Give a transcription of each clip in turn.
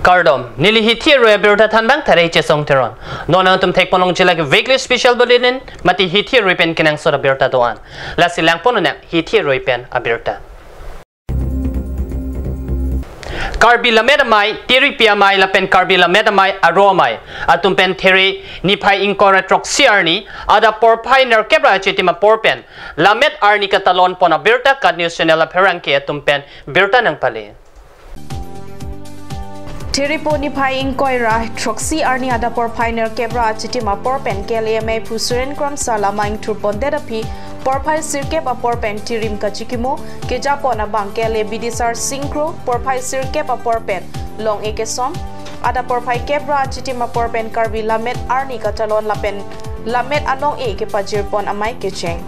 Kardom, nili hithi erui abirta thanbang tharai che song teron. Nona tum thek ponong chila ke weekly special bulletin mati hithi erui pen kinang sora abirta doan. Lasi lang pononak hithi erui pen abirta. Karbi Lammet Arni, tiri piamai lapen Karbi Lammet Arni aromai. Atum pen teri nipai inkora troxiarni ada porpai nerkebra chetima porpen. Lammet Arni katalon pon abirta kad news channel apharangke atum pen birta nang pale. Tiripo ni paing koira troxi arni ada por pioneer kebra chitima por pen KAAC pusuren kram sala maing turpon therapy por pai sirkep a por pen tirim kachikimo ke japona bang KAAC bidisar synchro por pai sirkep a por pen long ekesom ada por pai kebra chitima por pen Karbi Lammet Arni katalon lapen Lammet anong ke pajir pon amai kecheng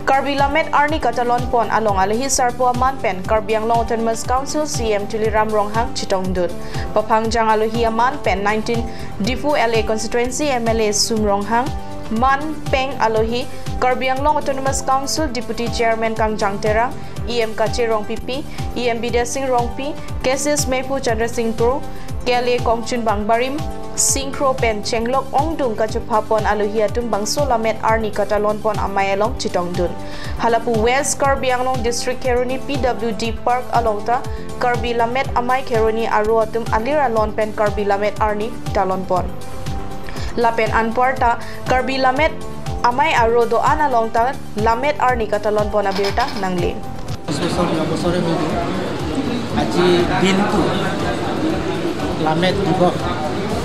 Karbi Lammet Arni katalon pon along alahi sarpo aman pen Karbi ang Long Autonomous Council CM Tuliram Ronghang Chitongdut Papangjang alohi aman pen 19 Difu LA Constituency MLA Sum Ronghang Man Peng alohi Karbi ang Long Autonomous Council Deputy Chairman Kangjang Terang EM Kache Rong PP EM Bidesing Rong P Cases Mepu Chandra Singh Pro KAAC Kongchun Bangbarim Synchro pen chenglok ongdung kachupapon alohi atum bangso Lammet Arni katalon pon amai along Chitongdun. Halapu West Karbi Anglong District Kheroni PWD Park alongta Karbi Lammet amai Kheroni aru atum alir-alon pen Karbi Lammet Arni talon pon. Lapen anporta Karbi Lammet amai aru do analongta Lammet Arni katalon pon abirta nangling. Aji bintu Lammet dibok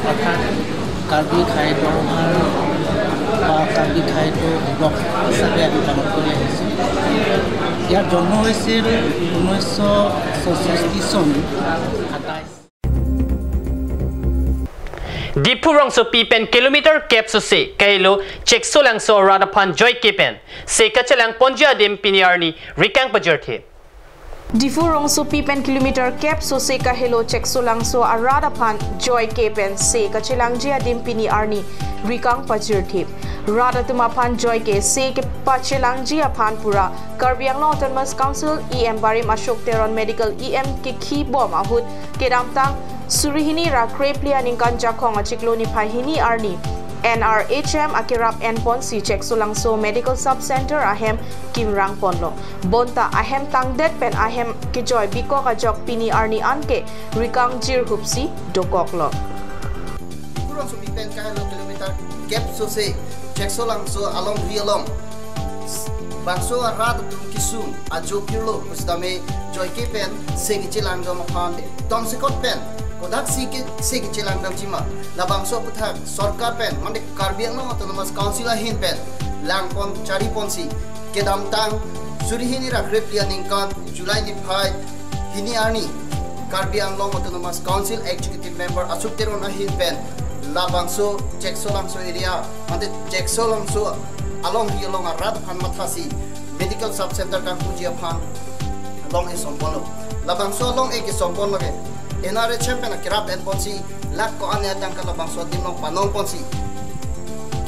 aphan Karbi khaito Karbi khaito dibok sabe abi talon kore ase ya jonno hoisil 1967 son 28 Dipurong so pipen kilometer cap so se kailo check so lang so rada pan joy kepen se kachelang ponja dem piniarni rikang pajerthe Difurong so pipen kilometer cap so se ka hello check so lang so arada pan joy kepen se ka chelang jia dimpini arni rikang pajirthi rada tuma pan joy ke se ke pachelang jia pan pura Karbi Anglong Autonomous Council EM Barim Ashok Teron Medical EM ke khi bom ahut ke damtang surihini ra kreplia ningkan jakhong achikloni phahini arni NRHM akirap N-pon si check sulang so medical sub center ahem kim rang ponlo bonta ahem tangdet pen ahem kijoy biko kajok pini arni anke rikang jir hupsi dokoklo kurang so pipen kahalo kilometer gap so se check sulang so along rialong bangso arad tum kisum ajo pirlo ustame joy ke pen se kichilang do mapan tom sekot pen kodak si kichilang dam chima labangso puthak sarkar pen mande Karbi Anglong Autonomous Council hin pen langpon chari ponsi kedam tang surihini ra kreplia ningkan July ni phai hini arni Karbi Anglong Autonomous Council executive member asuk teron hin pen labangso jeksolangso area mande jeksolangso along hialong arad phan mathasi medical sub center kan puji aphan along e sompolo labangso along e ke sompolo ke NRHM pen kirap en ponsi lak ko ane atang kalabang so dimong panong ponsi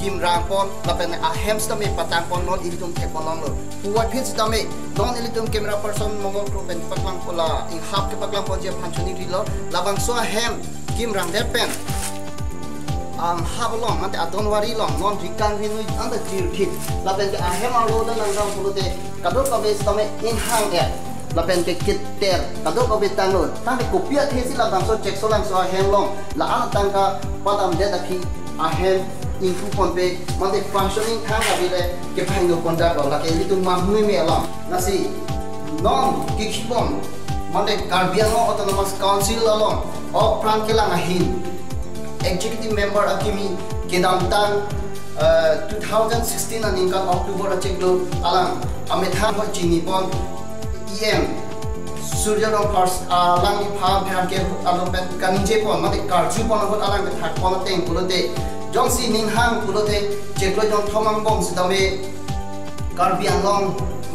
kim rangpon lapen ahem sta me patang pon non ilitum thepolong lo what hits da me non ilitum camera person mongol group en paklang pola in hap ke paklang ponji phanchuni rilo labang so ahem kim rang der pen habalong mate adonwari long non rikang hinui anda tirthit lapen ke ahem alo da langang pulute kadok kabe sta me in hang ya lapen ke kitter kadok obe tanglo tang kopia thesi la bangso check so lang so henlong la an tangka padam de dakhi ahen info ponpe mande functioning thang abile ke phangno konda ko la ke litung mahmui me alam nasi non kikipon mande Karbi Anglong Autonomous Council along of prankelang ahin executive member akimi kedam tang 2016 aningkan October acheklo alang ametha ho chini pon EM Surya Rong First Lang ni Pham Phan ke along pen kanije pon mate karchu pon hot alang ke thak pon teng pulote jongsi ning hang pulote cheklo jong thomang bom sidame Karbi Anglong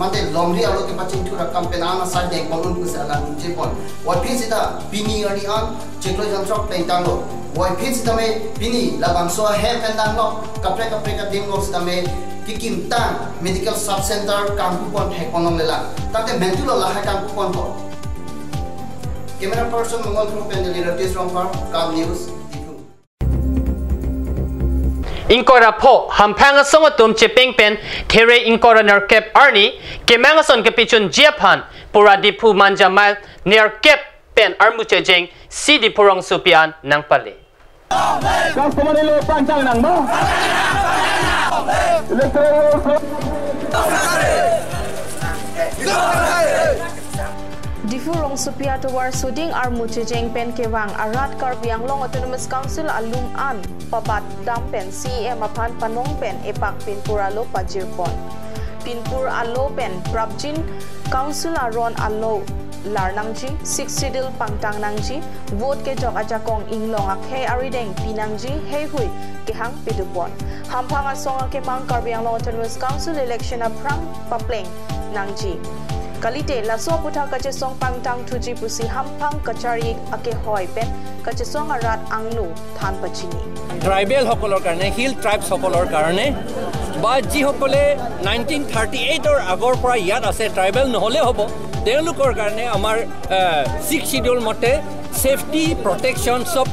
mate longri alo ke paching thura campaign sa deng pon ku sa alang je pon wa pisita bini ari an cheklo jong chok teng tango wa pisitame bini labang so hem pendang lo kapre ka ding lo sidame kikim tang medical sub center kampu pon thek ponong lela tate mentulo la ha kampu pon ko Camera person Mongol Group and the Liberties from Farm, KAAC News. Inkora po hampanga song atum chepeng pen Khere inkora nerkep Arni kemanga son kepichun jiaphan pura dipu manjamal nerkep pen armuche jeng si dipurong supian nang pali. Difurong supia towar suding armuche jeng pen kewang arat Karbi Anglong Autonomous Council alum-an pabat dampen CEM aphan panong pen epak pinpur alo pajirpon pinpur alo pen prabjin council aron alo larnangji 6 sidil pangtang nangji vote ke jok ajakong inglong akhe arideng pinangji heihui kehang pidupon hampang asong ke mang Karbi Anglong Autonomous Council election aprang papleng nangji Kalite laso puta kachesong pangtang tuji pusi hampang kachari ake hoy pen kachesong arat angnu than pachini. Tribal hokolor karne hill tribes hokolor karne ba ji hokole 1938 or agor pora yad ase tribal nohole hobo তেওঁলোকৰ karne amar 6 schedule mote safety protection sub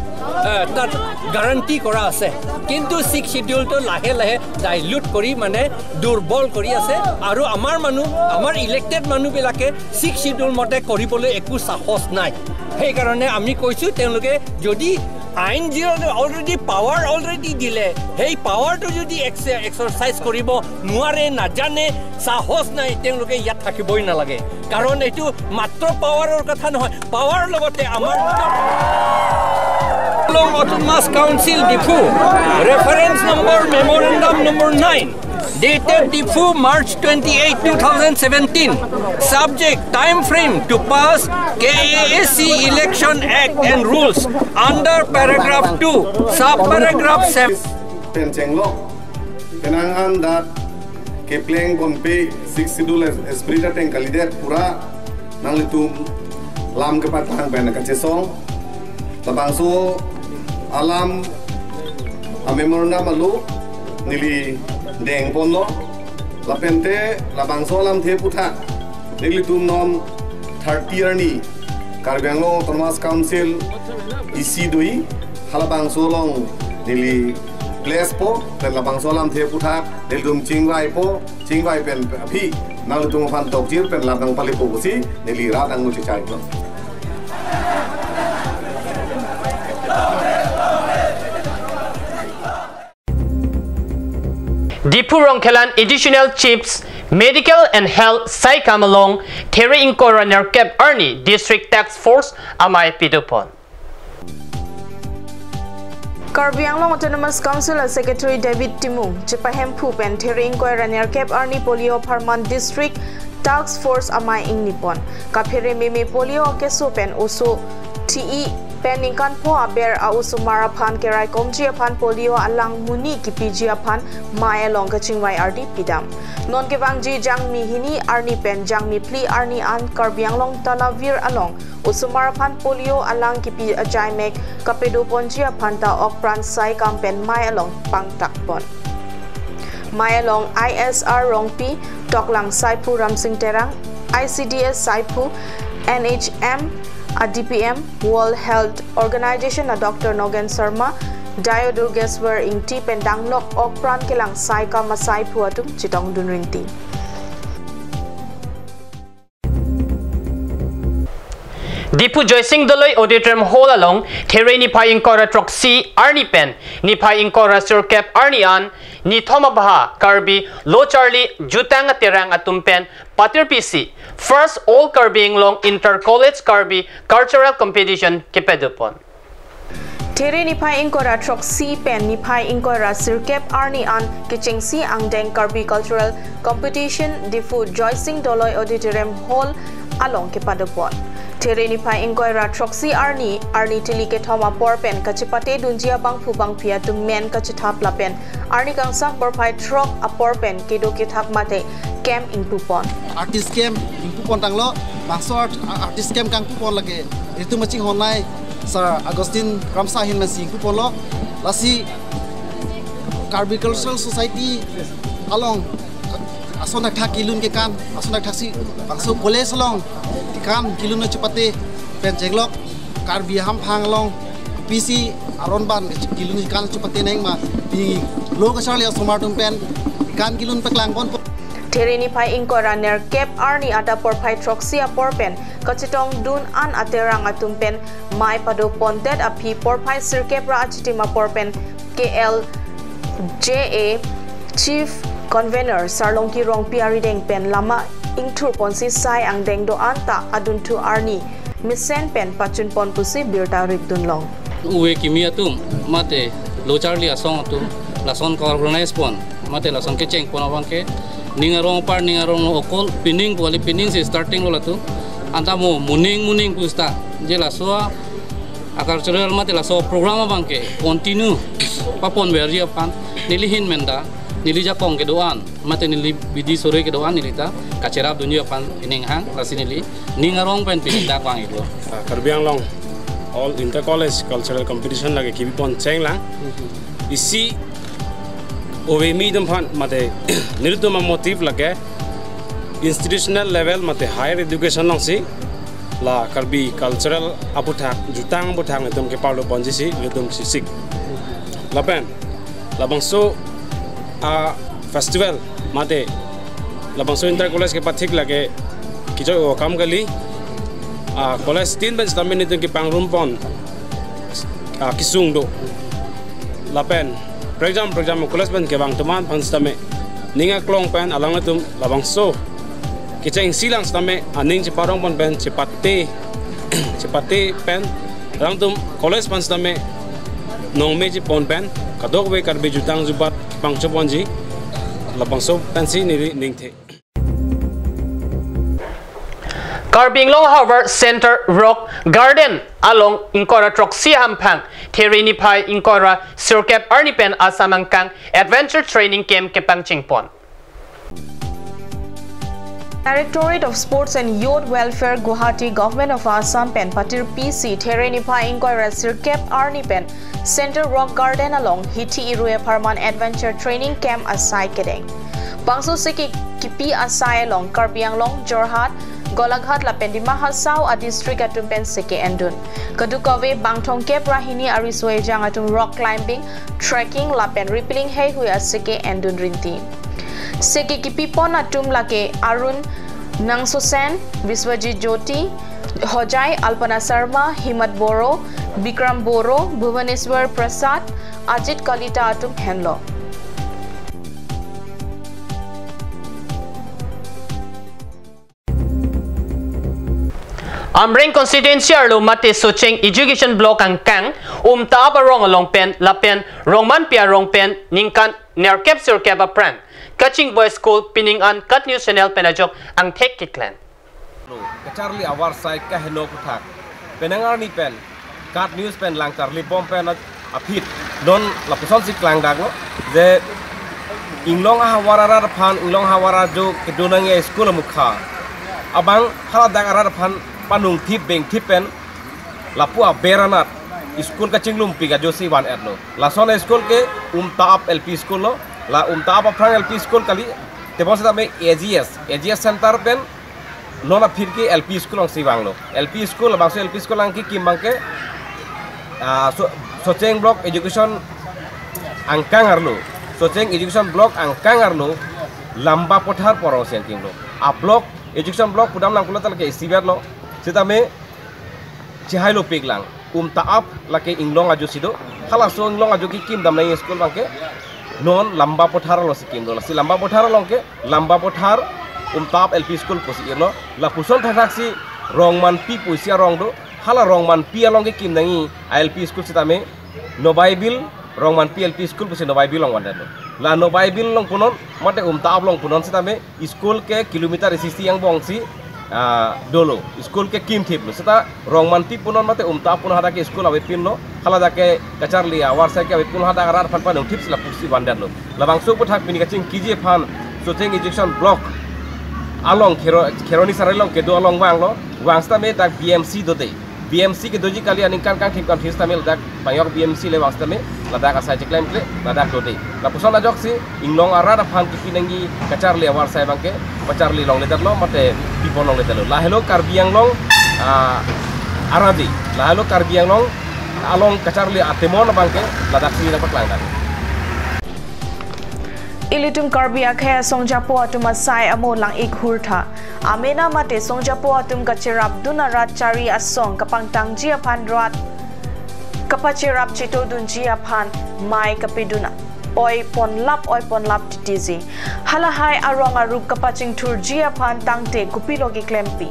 that guarantee kora ase kintu 6 schedule to lahe lahe dilute kori mane durbol kori ase aru amar elected manu bilake 6 schedule mote koribole eku sahos nai hei karone ami koisu তেওঁলোকে যদি আইন already power already dile hey power to jodi exercise koribo nuare na jane sahos nai তেওঁলোকে ইয়াত থাকিবই না লাগে কারণ এটু মাত্র পাওয়াৰৰ কথা নহয় পাওয়াৰ লগতে আমাৰ Long Autonomous Council Difu reference number memorandum number 9 dated Difu March 28 2017 subject time frame to pass KAAC election act and rules under paragraph 2 sub paragraph 7 Penchenglo kenangan dat kepleng konpe 6 schedule esprit teng kalider pura nang litum lam kepatang ben kachesong tabangso alam memorandum alu nili deng ponlo lapente labangso alam the putha nili tum nom 30 arni Karbi Anglong Autonomous Council isi dui halabangso long nili place po pen labangso alam the putha nili tum chingwai pen phi nang tum fan tok jir pen labang pali po si nili radang mu chai lo Dipurong Kelan additional chiefs medical and health sai kamalong Khere inkora nerkep Arni district task force amai pidupon Karbi Anglong Autonomous Council Secretary David Timu Chipahem Phupen Khere inkora nerkep Arni Polio apharman district task force amai ingnipon kaphere meme polio keso pen oso TE Peninkan po aber ausumara phan kerai komji aphan polio alang muni kipiji aphan maelong kachingwai ardi pidam non kewangji jangmi hini arni pen jangmi pli arni an Karbi Anglong talavir along usumara phan polio alang kipi ajai mek kapedo ponji aphan ta okpran sai kampen maelong pangtak pon maelong ISR rongpi toklang saipu ramsing terang ICDS saipu NHM a DPM World Health Organization a Dr. Nogan Sharma Diodurgeswer ingti pendanglok okpran kelang sai ka masai puatum chitong dunringti Dipu Joysing Doloi auditorium hall along Khere nipai inkora troxy Arni pen nipai inkora surkep Arni an ni thoma baha Karbi Lo Charlie jutang terang atum pen patir PC first all Karbi Anglong inter college Karbi cultural competition kepedupon Khere nipai inkora troxy pen nipai inkora surkep Arni an kichingsi angdeng Karbi cultural competition Difu Joysing Doloi auditorium hall along kepadupon Khere nipai inkora troxy Arni tili ke thoma porpen kachipate dunjia bangphu bangphia tum men kachithap lapen Arni kangsang porpai trok a porpen kedo ke thak mate camp ingpupon artist camp ingpupon tanglo bangso artist camp kang pupon lage itu maching honai sir Agustin Ramsa hin masi ingpupon lo lasi Karbi Cultural Society along asona thak kilun ke kan asona thak si bangso college long kan kilun chupate pen jenglok Karbi ham phang long PC aron ban kilun kan chupate neng ma pi lo ka charlia somartum pen kan kilun peklang pon Kheroni phai inkora ner kep arni ada por phai troxia porpen kachitong dun an aterang atum pen mai pado pontet api por phai sirkep ra achitima porpen KLJA Chief Convener Sarlongki Rong Piari Deng pen lama ingthur ponsi sai ang deng do anta adun tu arni misen pen pachun pon pusi birta rikdun long uwe kimi atum mate lo charli asong atum lason ka organize pon mate lason ke cheng pon awangke ningarong par ningarong okol pining wali pining si starting lo tu anta mo muning pusta je laso cultural mate laso program bangke continue papon verji apan nilihin menda nilija kong ke doan mate nili bidi sore ke doan nilita kacerap dunia pan ininghang lasinili ningarong pen pining dak wang ilo Karbiang long all inter college cultural competition lagi kibi pon cheng lang isi owe mi dum phan mate nirutuma motive lage institutional level mate higher education long si la Karbi cultural aputhak jutang buthang netum ke parlo ponji si netum si sik lapen labangso a festival mate labangso inter college ke pathik lage kijo kam gali college 3 bench tamen itu ki pangrum pon kisung do lapen program college bench ke bang teman pan stame ninga klong pen alang atum labang so kiceng silang stame aning ci parong pon pen cepate pen alang tum college pan stame nong meji pon pen kadok we Karbi jutang jubat pang choponji labang so pensi ni ningthe Karbi Long Harbor Center Rock Garden along Inkora Troxia Hampang, Kheroni Phai Inkora Sirkep Arnipen Asamangkang Adventure Training Camp Kepang Chingpon. Directorate of Sports and Youth Welfare Guwahati Government of Assam pen patir PC Kheroni Phai Inkora Sirkep Arnipen Center Rock Garden along hithi erui apharman Adventure Training Camp asai kedeng. Bangsu siki kipi asai along Karbi Anglong Jorhat Golaghat lapen di Mahasau a district atum pen seke endun. Kadukawe bangthong kep rahini ariswe jang atum rock climbing, trekking lapen rippling hei hui seke endun rinti. Seke kipi pon atum lake Arun Nangsosen, Viswajit Jyoti, Hojai Alpana Sharma, Himat Boro, Bikram Boro, Bhubaneswar Prasad, Ajit Kalita atum henlo. Amring constituency arlo mate socheng education block ang kang ta ba rong along pen lapen rongman pia rong pen ningkan nerkep sirkep apran kaching boys school pining an kat news channel penajok ang tek kiklan Charlie awar sai ka heno puthak penangar ni pen kat news pen lang Charlie bom pen apit don lapuson si klang dag no je inglong hawara phan inglong hawara jo kedonang ye school mukha abang hala dag arar phan panung tip beng tipen lapua beranat school ka chinglum piga josi wan erlo la sona school ke taap LP school lo la taap aprang LP school kali tebon sa me AGS center pen nona phirki LP school ang siwang lo LP school bangso LP school ang ki kimbang ke socheng block education angkang arlo socheng education block angkang arlo lamba pothar porong senting lo a block education block pudam lang kulatal ke siber lo Sita me cihai lo piglang taap lake inglong ajo sido hala so inglong ajo ki kim dam nai school bangke non lamba pothar lo sikim do si lamba pothar long ke lamba pothar taap LP school posi irlo la puson thak si rongman pi pusia rong do hala rongman pi along ke kim nangi LP school sita me nobai bil rongman pi LP school posi nobai bil long wanda do la nobai bil long punon mate taap long punon sita me school ke kilometer sisi yang bongsi dolo school ke kim thip lo seta rongman pi punon mate taap pun hada ke school awet pin lo hala da ke kacharli awar sai ke awet pun hada garar phan pan thip la pusi wanda lo labang so puthak pini kaching kije phan so thing injection block along Kheroni saralong ke do along wang sta me tak BMC do dei BMC ke doji kali aning kan thip kan thista mel dak payok BMC le wasta me lada ka sai claim kle lada do dei la puson ajok si inglong arada phan ki pinangi kacharli awar sai bangke kacharli long letar lo mate pipon long letar lo la hello Karbi Anglong aradi lalu Karbi Lammet along kacharli atemon bangke ladaksi dapat langgan. Ilitum Karbi akhe songjapo atum asai amo lang ikhurtha amena mate songjapo atum kachirap dunarat chari asong kapangtang ji aphan rat kapachirap chito dunji aphan mai kapiduna oi ponlap titizi halahai arong arup kapaching tur ji aphan tangte kupilogi klempi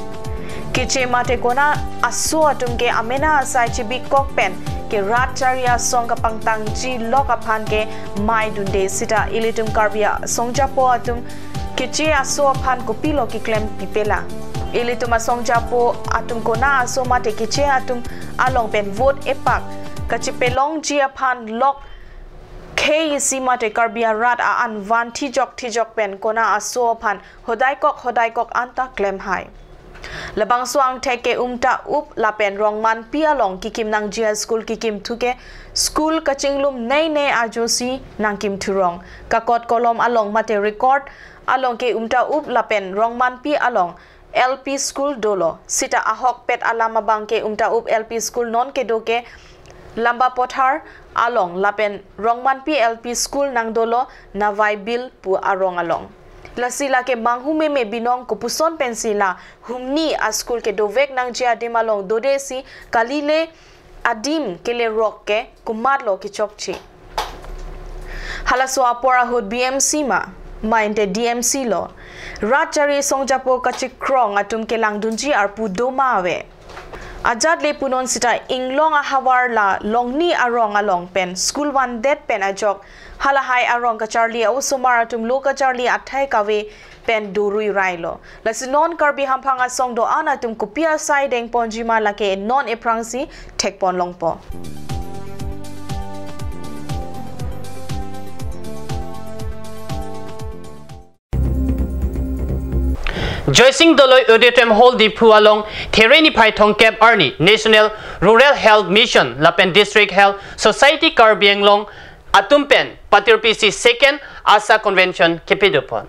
kiche mate kona aso atum ke amena asai chibi kokpen ke rat charia song kapangtang ji lok aphan ke mai dunde sita ilitum Karbia songjapo atum kiche aso aphan kupilogi klempi pela ilitum songjapo atum kona aso mate kiche atum along pen vote epak kachipelong ji aphan lok KAAC mate Karbia rat a anvan tijok pen kona aso aphan hodai kok anta klem hai labang suang teke umta up lapen rongman pia long kikim nang jia school kikim thuke school kachinglum nei ajosi nang kim thurong kakot kolom along mate record along ke umta up lapen rongman pi along LP school dolo sita ahok pet alama bangke umta up LP school non ke doke lamba pothar along lapen rongman pi LP school nang dolo navai bil pu arong along lasila ke manghume me binong kupuson pensila humni a school ke dovek nang jia demalong dodesi kalile adim kele rock ke kumatlo ki chokchi halaso apora hud BMC ma mainte DMC lo rachari songjapo kachikrong atum ke langdunji arpu domawe ajat le punon sita inglong a hawar la longni arong along pen school one dead pen ajok halahai arong ka charlie au somar tum loka charlie athai kawe pen durui railo lasinon Karbi hampanga song do ana tum kupia sai deng ponjima lake non eprangsi thekpon longpo Joycing Doloi Auditorium Hall di Pualong, Kheroni Paithong Kep Arni, National Rural Health Mission, Lapen District Health Society Karbi Lammet Atumpen, Patir PC 2nd ASA Convention Kepidupon.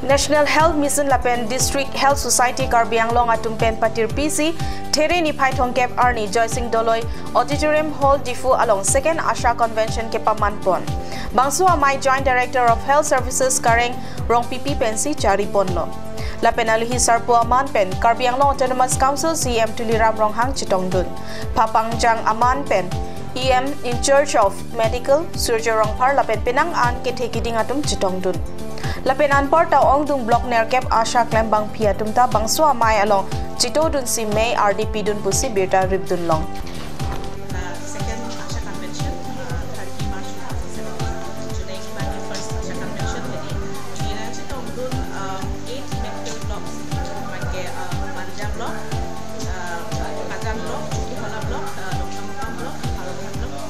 National Health Mission Lapen District Health Society Karbi Lammet Atumpen Patir PC Kheroni Paithong Kep Arni Joycing Doloi Auditorium Hall Difu along 2nd ASA Convention Kepamanpon Bangsu Amai Joint Director of Health Services Kareng Rong PP Pensi Chari Ponlo Lapen Alihi Sarpo Aman Pen Karbi Lammet Autonomous Council CM Tuliram Ronghang Chitongdun Papangjang Aman Pen EM in Charge of Medical Surgery Rongpar Lapen Penang An Ketekiding Atum Chitongdun Lapen anpor ta ongdung block nerkep asha klem bang phia tumta bangso amai along chito dun si May RDP dun pusi beta ribdun long second asha convention 30 March 2017 today bani first asha convention with jina chito dun 8 medical blocks like Manja block Kazam block Kihola block Dokam block Halokan block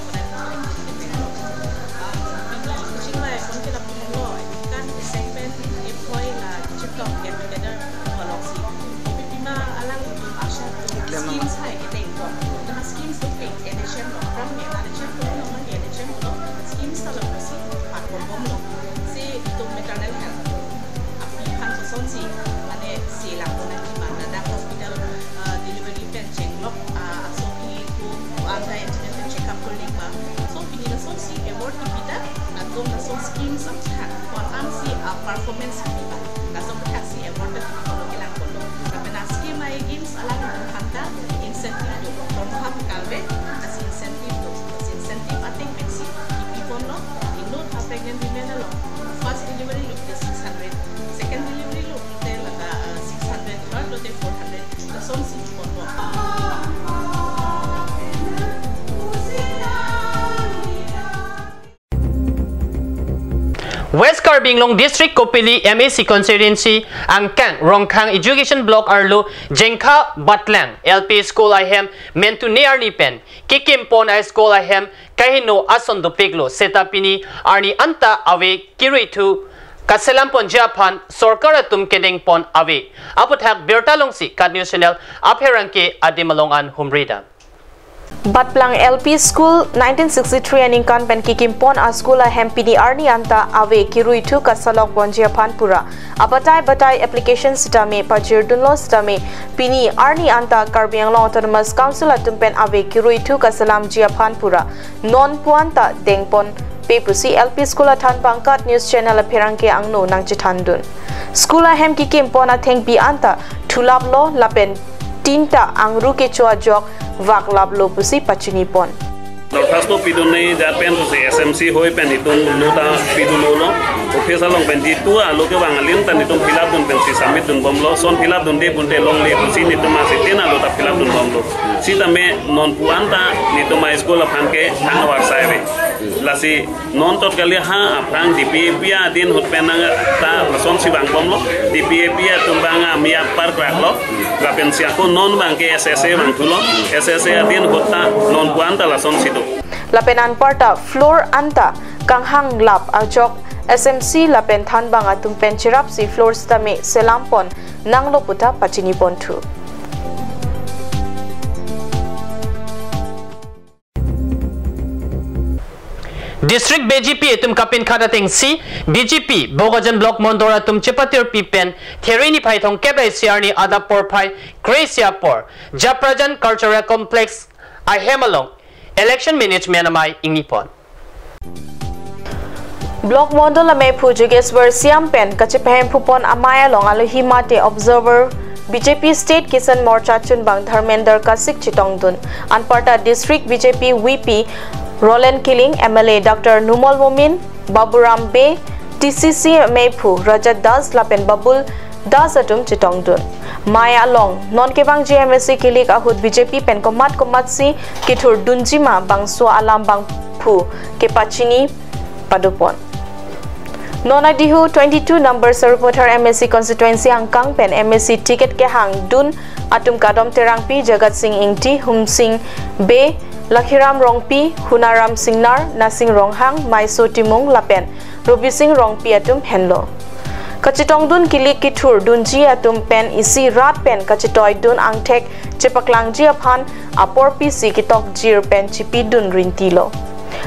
schemes hai ke teng ko na schemes to pay NHM lo from me NHM to no man NHM lo schemes ta lo si pat bom lo se to maternal health api kan so son si mane se la ko na ki mana da hospital delivery pen check lo so ki ko anta antenatal check up ko ling ba so pini na son si award ki pita na to na son schemes of for am si performance ki ba na so ka si award ki ko lo kelang ko lo na scheme ai games ala incentive to from half kalbe as incentive ating maxi ipon lo inod ha pregnant women lo first delivery lo 600 second delivery lo te laga 600 third lo te 400 the some si ipon lo West Karbi Lammet District Kopili MAC Constituency Angkang Rongkhang Education Block Arlo Jengkha Batlang LP School Ahem Mentu Nearni Pen Kikim Pon School Ahem Kahino Ason Dupiglo Setapini Arni Anta Awe Kiritu Kaselam pon aphan sorkar atum kedeng pon ave aputhak bertalong si kadnational apherangke adimalongan humrida. Batplang LP School 1963 aning kan pen kikim pon a school a hempini arni anta ave kirui thu kasalok bonjia phanpura batai application stame pajir dunlo stame pini arni anta Karbi Autonomous Council atumpen ave kirui thu kasalam jia phanpura non puanta dengpon pepusi LP School a than bangkat news channel a pherangke angno nangchi thandun school a hem kikim pon a thengpi anta thulaplo lapen tinta angru ke choa jok vak lablo pusi pachini pon. Dorkasto pidunai japen tu SMC hoi pen itun luta pidulono official long pen ditu alo ke wangalin tan itun filap dun pen si samit dun bomlo son filap dun de bunte long le pusi nitu ma sitina lo ta filap dun bomlo sita me non puanta nitu ma school aphan ke thang war saibe lasi non tot kali ha aphan DPP din hut penang ta son si bang bomlo DPP tumbanga mia par kraklo rapen si aku non bang ke SSA bang tulo SSA din hutta non puanta la son situ lapenan parta floor anta kanghang lap ajok SMC lapen thanbang atum pen chirap si floor stame selampon nanglo puta pachini pon thu. District BJP tum kapin khadateng si BJP Bogajan Block Mondora tum chepatir pipen Kheroni phaithong kebai siarni ada porphai Gracia por Japrajan Cultural Complex Ahemalong Election Management amai ingipon. Block Mondol ame Pujugeswer Siampen kachipahem pupon amai along alohimate observer BJP State Kisan Morcha Chunbang Dharmender kachesik-kachedang dun Anparta District BJP VP Roland Killing MLA Dr. Numal Momin Baburam Bey TCC Mepu Rajat Das Lapen Babul Das atum chitong dun Maya Long non kebang GMSC kilik ahut BJP pen komat si kithur dunjima bangso alam bang phu kepachini padupon non adihu 22 number reporter MSC constituency angkang pen MSC ticket ke hang dun atum kadom terangpi Jagat Singh Ingti Hum Singh Be Lakhiram Rongpi Hunaram Singnar Nasing Ronghang Maiso Timung Lapen Ruby Singh Rongpi atum henlo kachitong dun kilik kithur dunji atum pen isi rat pen kachitoy dun angthek chepaklang ji aphan apor pc kitok jir pen chipi dun rintilo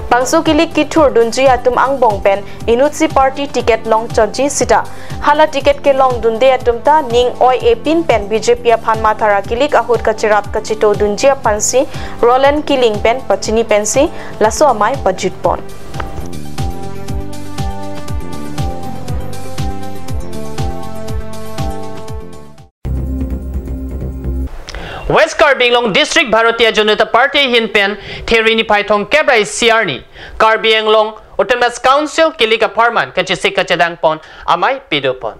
bangso kilik kithur dunji atum angbong pen inutsi party ticket long chaji sita hala ticket ke long dunde atum ta ning oi epin pen BJP aphan mathara kilik ahut kachirat kachito dunji aphan si Roland Killing pen pachini pensi laso amai pajit pon. West Karbi Long District Bharatiya Janata Party hinpen Kheroni phaithong kebai siarni Karbi Long Autonomous Council kilik apharman kachesik-kachedang pon amai pidupon.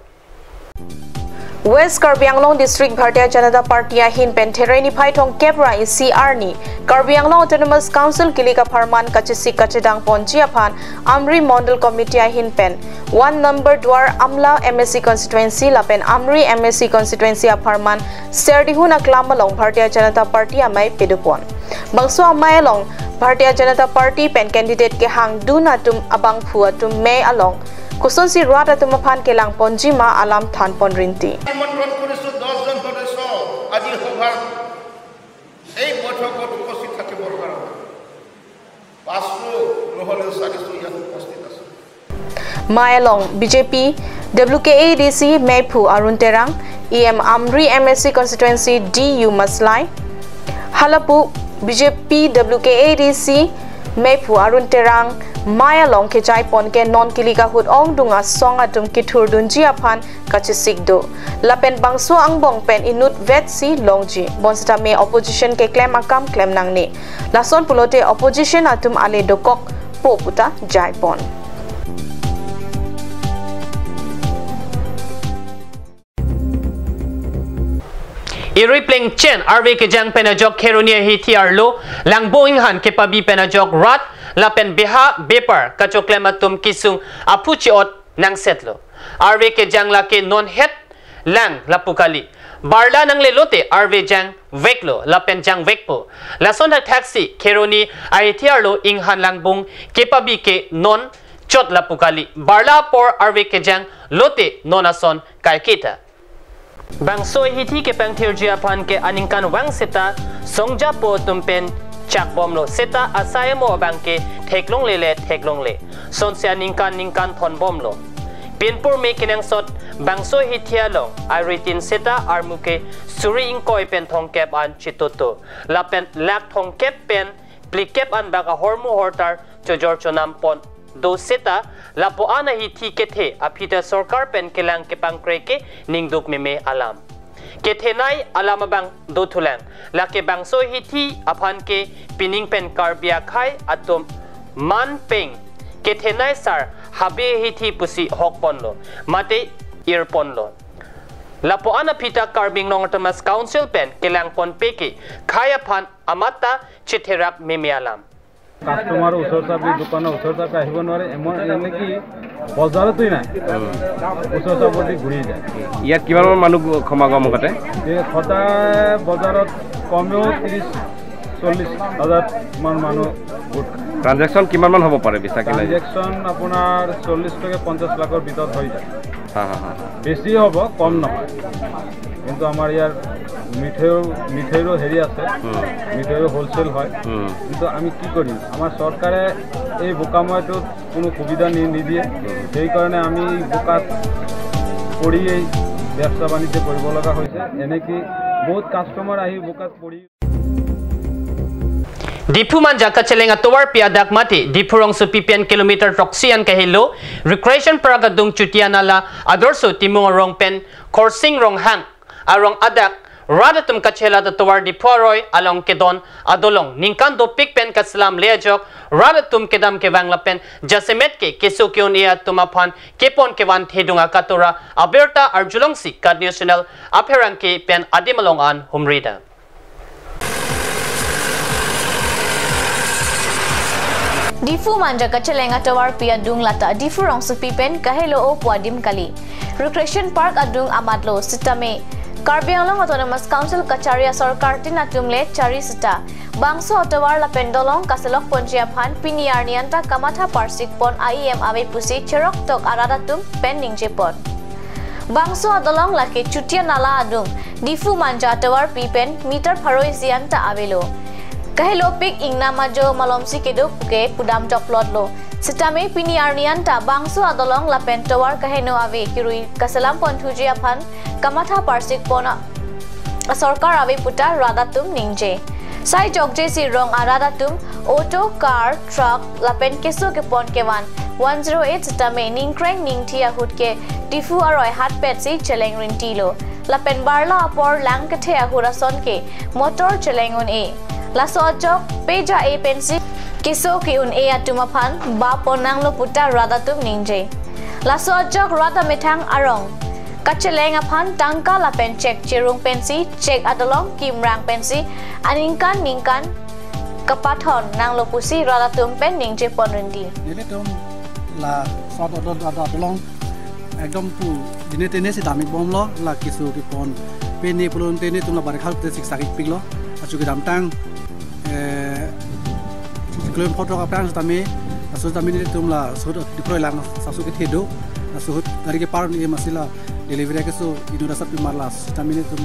West Karbi Anglong District Bharatiya Janata Party hinpen Kheroni phaithong kebai siarni Karbi Anglong Autonomous Council kilik apharman kachesik-kachedang pon jiaphan Amri Mondal Committee hinpen 1 number Dwar Amla MSC constituency lapen Amri MSC constituency apharman Serdihun Aklamalong Bharatiya Janata Party amai pedupon. Bangso amai along Bharatiya Janata Party pen candidate ke hang dun atum abang phu atum me along kuson si rat atum aphan kelang ponjima alam than pon rinti. Mayalong BJP WKADC Mepu Arun Terang EM Amri MSC constituency DU Maslai Halapu BJP WKADC Mepu Arun Terang Mayalong Kejai Ponke non kilika hut ong dunga song atum kithur dunji aphan kachesik do lapen bangso angbong pen inut vet si longji bonsta me opposition ke claim akam claim nangni lason pulote opposition atum ale dokok poputa jai pon. Erui pleng chen RV kejang penajok Kheroni hithi arlo langbung-inghan kepabi penajok rat lapen beha bepar kachoklematum kisung apuchiot nang setlo RV kejang lake non het lang lapukali barla nang lelote RV jang veklo lapen jang vekpo lason taxi Kheroni hithi arlo inghan langbung kepabi ke non chot la pukali barla por arve kejang lote nonason kaikita bangsoi hithi ke pangthirjia phan ke aningkan wang seta songja po tumpen chak bomlo seta asayamo bangke theklong le sonsia ningkan thon bomlo pinpur me kinang sot bangso hithia long aritin seta armuke suri ingkoi pen thongkep an chitoto lapen lak thongkep pen plikep an baga hormu hortar chojor chonam pon do seta lapo ana hithi kethe apita sarkar pen kelang ke pangkreke ningduk meme alam kethenai alama bang do thulang lake bangso hithi aphan ke pining pen karbia khai atum man peng kethenai sar habe hithi pusi hok ponlo mate ear ponlo lapo ana pita karbing nong tamas council pen kelang pon peke khaya phan amata chitherak meme alam customer ওচৰ-চাপি দোকানৰ ওচৰ-চাপি আহিব নোৱাৰে এমন এনে কি বজাৰতেই নাই ওচৰ-চাপি ঘূৰি যায় ইয়াত কিমান মানুহ সমাগম ঘটে সদায় বজাৰত কমেও 30-40 হাজাৰ মান মানুহ ট্ৰানজেকশ্যন কিমান মান হ'ব পাৰে বিশাখী ট্ৰানজেকশ্যন আপোনাৰ 40 থেকে 50 লাখৰ ভিতৰত হৈ যায় বেছি হ'ব কম নহয় কিন্তু আমাৰ ইয়াৰ মিঠাইৰো হেৰি আছে মিঠাইৰো হোলসেল হয় কিন্তু আমি কি কৰিম আমাৰ চৰকাৰে এই বোকাময়টোত কোনো সুবিধা নিদিয়ে সেই কাৰণে আমি বোকাত পৰি এই ব্যবসা বাণিজ্য কৰিব লগা হৈছে এনেকি বহুত কাস্টমাৰ আহি বোকাত পৰি Dipu manja kachelenga towar piadak mati dipurong su pipian kilometer roksian kahilo recreation pragadung chutiana la adorso timung rong pen korsing rong hang arong adak radatum kachela da towar dipuaroi along kedon adolong ningkan do pik pen kaslam lejok radatum kedam ke wangla pen jasemet ke kesukion ia tumaphan kepon kewan thedunga katura aberta arjulong si national apherang ke pen adimalong an humrida Difu manja kachelenga tawar pia dung lata difu rong supipen kahelo o puadim kali recreation park adung amatlo sitame Karbi Lammet Autonomous Council kacharia sarkar tin atumle chari sita bangso tawar la pendolong kaselok ponjia phan piniar nianta kamatha parsik pon IEM ave pusi cherok tok aradatum pending jepon bangso adolong lake chutia nala adung difu manja tawar pipen meter pharoi sianta avelo kahelo pik ingna majo malomsi kedo puke pudam joplot lo sitame pini arnian ta bangso adolong la pentowar kaheno ave kirui kasalam ponthuji aphan kamatha parsik pona sarkar ave puta radatum ningje sai jogje si rong aradatum auto car truck la pen keso ke pon kewan 108 sitame ningkreng ningthia hutke difu aroi hat pet si cheleng rintilo la pen barla apor lang kethe ahura son ke motor chelengon e laso jok peja e pensi kiso ki un e atumaphan ba ponang lo puta radatum ningje laso jok rada methang arong kacheleng aphan tangka la pen check chirung pensi check adolong kimrang pensi aningkan ningkan kapathon nang lo pusi radatum pen ningje ponrendi niletum la sododon adolong ekdom pu dine tene si damik bomlo la kisu ki pon peni pulun tene tumla bar khal te siksakik piklo achu ki damtang klem photo kapang tami asu tami ni tumla sud deploy lang sasu ke thedo asu dari ke par ni masila delivery ke so idu rasap marlas tami ni tum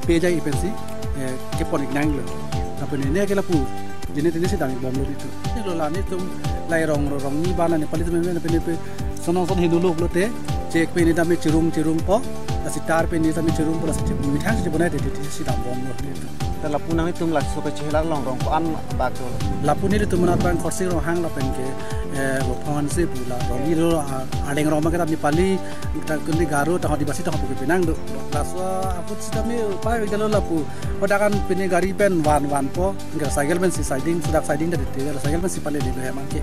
peja ipensi ke pon ignang lo tapi ne ke la pu jene tene si dami bom lo itu lo la ni tum lai rong ni bana ne pali tum ne pe sonong son hindu lo te cek pe ni tami cirung po asi tar pe ni tami cirung po asi mithang si bonai de si dam bom lo itu lapu nang itum la sope chelang long rong an bak do lapu ni tum na ban khorsi ro hang la pen ke lo phon se pula ro ni ro adeng ro ma ka ni pali ta kundi garo ta di basi ta ko pinang do la so aput sistami pa we galo lapu odakan pini gari pen wan po ngar cycle ben si siding sudak siding da de la cycle ben si pale de he man ke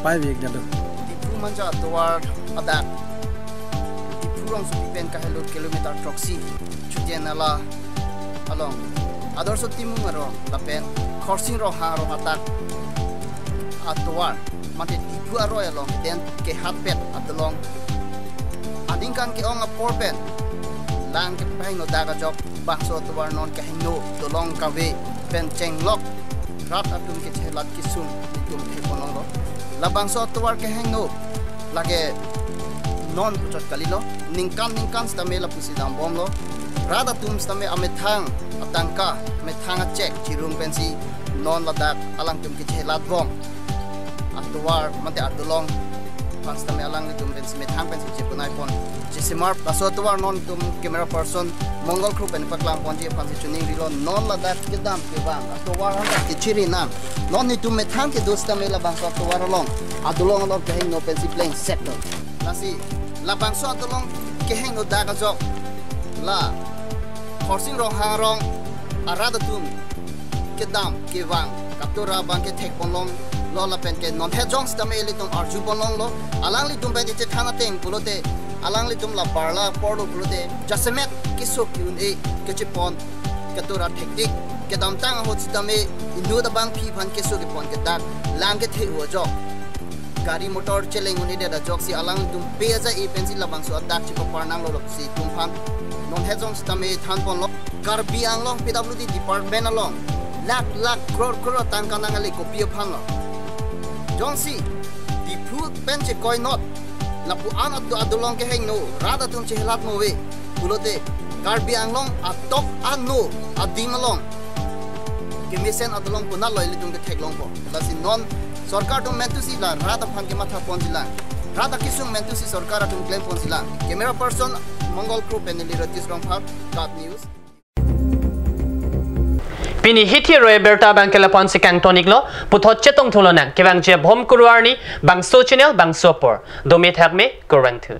pa we galo dipu manja towar adak dipu rong su pen ka hello kilometer proxy chutianala along adorso timung ro lapen khorsing ro ha ro atak atwar mate dipu aro along den ke hatpet atlong adingkan ke ong porpen lang ke pai no daga job bakso atwar non ke hino dolong kawe pen chenglok rat atum ke chelat kisum itum ke ponong labang so atwar ke hino lage non puchat kalilo ningkan stame la pusi dam bom lo rada tum stame amethang atangka methang a check chirum pensi non ladak alang tum ki chelat bom atuwar mate adulong pan stame alang tum pensi methang pensi chipunai pon jisimar paso tuwar non tum camera person mongol group en paklang ponji pansi chuning rilo non ladak kedam ke bang atuwar handa ki chiri nam non ni tum methang ke dostame la bang so atuwar long adulong lo ke no pensi playing sector nasi labang so atulong keheng no daga jok la khorsing rong harong arada tum kedam kewang kaptura bang ke thek ponlong lo la pen ke non he jong stame li tum arju ponlong lo alang li tum be che thana teng pulote alang li tum la parla porlo pulote jasemet kisok yun e ke che pon kaptura thektik kedam tang ho stame indu da bang phi phan kesok ke pon ke dak lang ke the ho jok gari motor cheleng uni de da joksi alang tum beja e pencil la bangso adak chi parnang lo si tum phan non hejong stame than pon lo Karbi anglong PWD department along lak crore tan kanang ali kopi phan lo jongsi di pu benche koi not la pu an atu adulong ke heng no rada tum che helat mo we pulote Karbi anglong atok anu adim along kemisen adulong puna loili tum ke theklong po la si non सरकार तुम मेंटुसी ला रात फान के माथा पहुंचिला रात किसुम मेंटुसी सरकार तुम क्लेम पहुंचिला कैमरा पर्सन मंगल क्रू पेनली रतीश रंगफार top news Pini hithi roe berta bangkela ponsi kangtonik lo puthot chetong thulonan kebang je bhom kuruarni bang so channel bang sopor domit hakme kurang thu